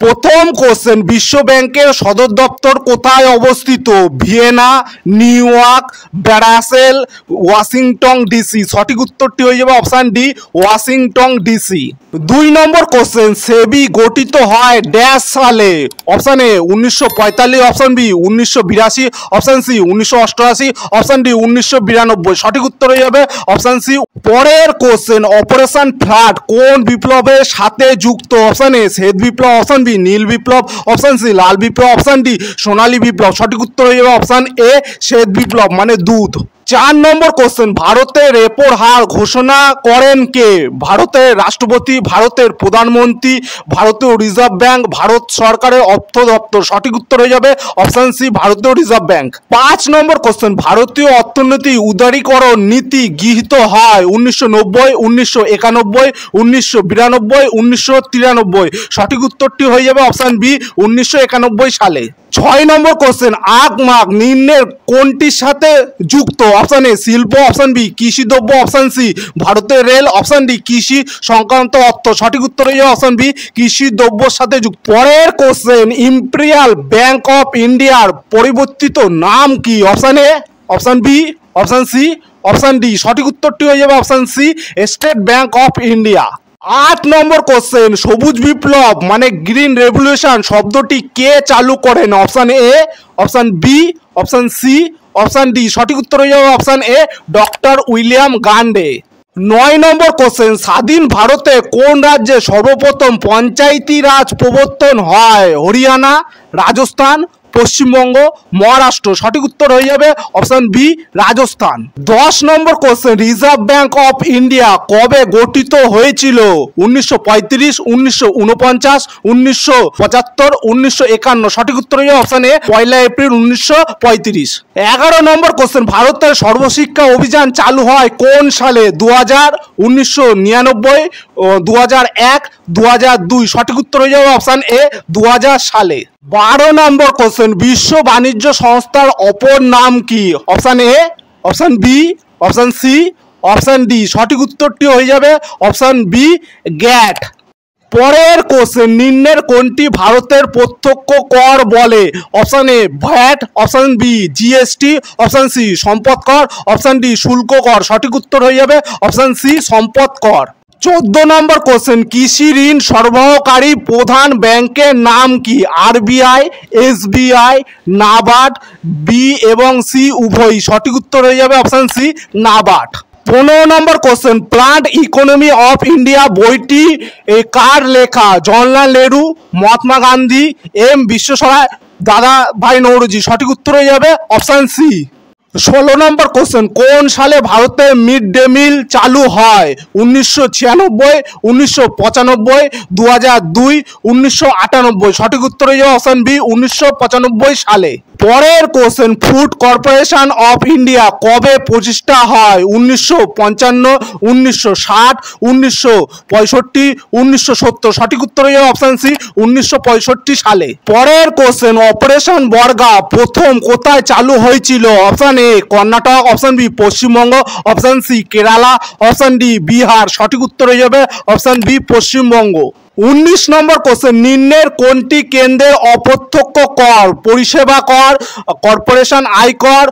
প্রথম কোশ্চেন, বিশ্ব ব্যাংকের সদর দপ্তর কোথায় অবস্থিত? Vienna, New York, Brussels, Washington DC. সঠিক উত্তরটি হয়ে যাবে option D, Washington DC. 2 number question, SEBI গঠিত হয় ড্যাশ সালে? Option A 1945, option B 1982, option C 1988, option D 1992। সঠিক উত্তর হয়ে যাবে অপশান সি। পরের কোশ্চেন, অপারেশন ফ্লাড কোন বিপ্লবের সাথে যুক্ত? অপশান এ শ্বেত বিপ্লব, অপশান বি নীল বিপ্লব, অপশান সি লাল বিপ্লব, অপশান ডি সোনালী বিপ্লব। সঠিক উত্তর হয়ে যাবে অপশান এ, শ্বেত বিপ্লব মানে দুধ। 4 নম্বর কোশ্চেন, ভারতের রেপোর হার ঘোষণা করেন কে? ভারতের রাষ্ট্রপতি, ভারতের প্রধানমন্ত্রী, ভারতীয় রিজার্ভ ব্যাংক, ভারত সরকারের অর্থ দপ্তর। সঠিক উত্তর হয়ে যাবে অপশান সি, ভারতীয় রিজার্ভ ব্যাংক। 5 নম্বর কোশ্চেন, ভারতীয় অর্থনীতি উদারীকরণ নীতি গৃহীত হয় 1990, 1991, 1992, 1993। সঠিক উত্তরটি হয়ে যাবে অপশান বি, 1991 সালে। 6 নম্বর কোশ্চেন, আগমার্ক নিম্নের কোনটির সাথে যুক্ত? অপশান এ শিল্প, অপশান বি কৃষি দ্রব্য, অপশান সি ভারতের রেল, অপশান ডি কৃষি সংক্রান্ত অর্থ। সঠিক উত্তর হয়ে যাবে অপশান বি, কৃষি দ্রব্যর সাথে যুক্ত। পরের কোশ্চেন, ইম্পেরিয়াল ব্যাংক অফ ইন্ডিয়ার পরিবর্তিত নাম কি? Option A, option B, option C, option D. সঠিক উত্তরটি হয়ে যাবে option C, State Bank of India. 8 নম্বর কোশ্চেন, সবুজ বিপ্লব মানে গ্রিন রেভলিউশন শব্দটি কে চালু করেন? Option A, option B, option C, option D. সঠিক উত্তর হয়ে যাবে option A, doctor William Gaud. 9 নম্বর কোশ্চেন, স্বাধীন ভারতে কোন রাজ্যে সর্বপ্রথম পঞ্চায়েতি রাজ প্রবর্তন হয়? হরিয়ানা, রাজস্থান, পশ্চিমবঙ্গ, মহারাষ্ট্র। সঠিক উত্তর হয়ে যাবে option B, Rajasthan. 10 number question, Reserve Bank of India কবে গঠিত হয়েছিল? 1935, 1949, 1975, 1951। সঠিক উত্তর হয়ে যাবে অপশান এ, 1 এপ্রিল 1935। 11 নম্বর কোশ্চেন, ভারতের সর্বশিক্ষা অভিযান চালু হয় কোন সালে? 2000, 1999, 2001, 2002। সঠিক উত্তর হয়ে যাবে অপশান এ, 2000 সালে। 12 নম্বর কোশ্চেন, বিশ্ব বাণিজ্য সংস্থার অপর নাম কি? Option A, option B, option C, option D. সঠিক উত্তরটি হয়ে যাবে অপশান বি, গ্যাট। পরের কোশ্চেন, নিম্নের কোনটি ভারতের প্রত্যক্ষ কর বলে? Option A VAT, option B GST, option C সম্পদ কর, অপশান ডি শুল্ক কর। সঠিক উত্তর হয়ে যাবে অপশান সি, সম্পদ কর। 14 নম্বর কোশ্চেন, কৃষি ঋণ সরবরাহকারী প্রধান ব্যাংকের নাম কি? আরবিআই, এসবিআই, নাবার্ড, বি এবং সি উভয়ই। সঠিক উত্তর হয়ে যাবে option C, NABARD. 15 number question, planned economy of India বইটি কার লেখা? জওহরলাল নেহরু, মহাত্মা গান্ধী, এম বিশ্বসারায়, দাদা ভাই নৌরোজি। সঠিক উত্তর হয়ে যাবে অপশান সি। 16 নম্বর কোশ্চেন, কোন সালে ভারতে মিড ডে মিল চালু হয়? 1996, 1995, 2002, 1998। সঠিক উত্তর হয়ে যাবে অপশান বি, 1995 সালে। পরের question, food corporation of India কবে প্রতিষ্ঠা হয়? 1955, 1960, 1965, 1970। সঠিক উত্তর হয়ে যাবে অপশান সি, 1965 সালে। পরের কোশ্চেন, অপারেশন বর্গা প্রথম কোথায় চালু হয়েছিল? Option A Karnataka, option B Paschimbanga, option C Kerala, option D Bihar. সঠিক উত্তর হয়ে যাবে option B, Paschimbanga. 19 number question, নিম্নের কোনটি কেন্দ্রের অপ্রত্যক্ষ কর? পরিষেবা কর, কর্পোরেশন আয়কর,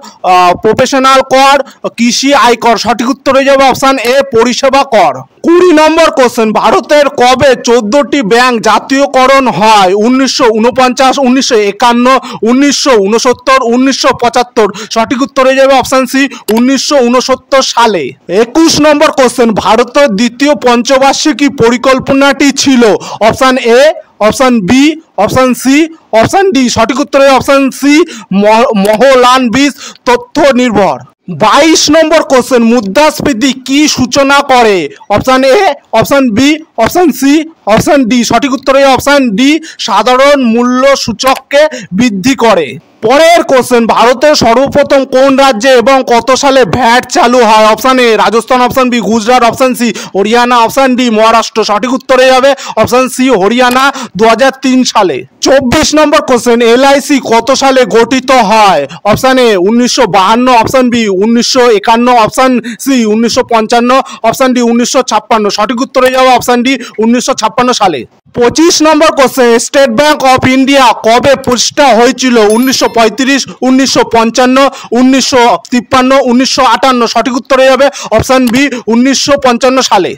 প্রফেশনাল কর, কৃষি আয়কর। সঠিক উত্তর হয়ে যাবে অপশান এ, পরিষেবা কর। 20 নম্বর কোশ্চেন, ভারতের কবে 14টি ব্যাংক জাতীয়করণ হয়? 1949, 1951, 1969, 1975। সঠিক উত্তর হয়ে যাবে অপশান সি, 1969 সালে। 21 নম্বর কোশ্চেন, ভারতের দ্বিতীয় পঞ্চবার্ষিকী পরিকল্পনাটি ছিল? Option A, option B, option C, option D. সঠিক উত্তর হয়ে অপশান সি, মহলানবিশ তথ্য নির্ভর। 22 নম্বর কোশ্চেন, মুদ্রাস্ফীতি কি সূচনা করে? Option A, option B, option C, option D. সঠিক উত্তর হয়ে অপশান ডি, সাধারণ মূল্য সূচককে বৃদ্ধি করে। পরের কোশ্চেন, ভারতের সর্বপ্রথম কোন রাজ্যে এবং কত সালে ভ্যাট চালু হয়? Option A Rajasthan, option B Gujarat, option C Haryana, option D Maharashtra. সঠিক উত্তরে যাবে অপশান সি হরিয়ানা 2003 সালে। 24 নম্বর কোশ্চেন, এলআইসি কত সালে গঠিত হয়? Option A 1952, option B 1951, option C 1955, option D 1956। সঠিক উত্তরে যাবে অপশান ডি 1956 সালে। 25 নম্বর question, State Bank of India কবে প্রতিষ্ঠা হয়েছিল? 1935, 1955, 1953, 1958। সঠিক উত্তরে যাবে অপশান বি 1955 সালে।